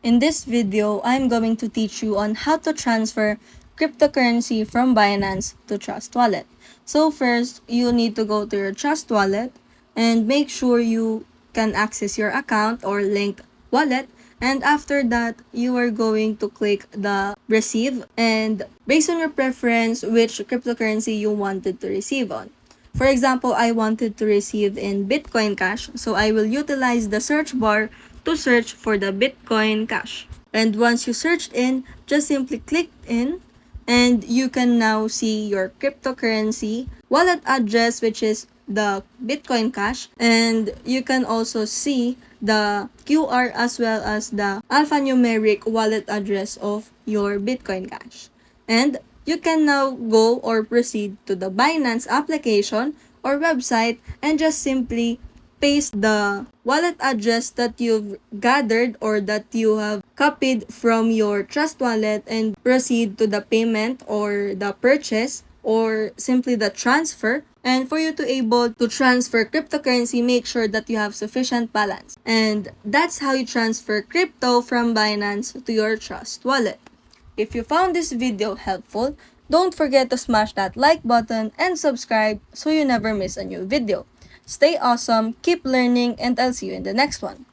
In this video, I'm going to teach you on how to transfer cryptocurrency from Binance to Trustwallet. So first, you need to go to your Trustwallet and make sure you can access your account or linked wallet. And after that, you are going to click the receive and based on your preference, which cryptocurrency you wanted to receive on. For example, I wanted to receive in Bitcoin Cash, so I will utilize the search bar to search for the Bitcoin Cash. And once you searched in, just simply click in and you can now see your cryptocurrency wallet address, which is the Bitcoin Cash, and you can also see the QR as well as the alphanumeric wallet address of your Bitcoin Cash. And you can now go or proceed to the Binance application or website and just simply paste the wallet address that you've gathered or that you have copied from your Trust Wallet and proceed to the payment or the purchase or simply the transfer. And for you to able to transfer cryptocurrency, make sure that you have sufficient balance. And that's how you transfer crypto from Binance to your Trust Wallet. If you found this video helpful, don't forget to smash that like button and subscribe so you never miss a new video. Stay awesome, keep learning, and I'll see you in the next one.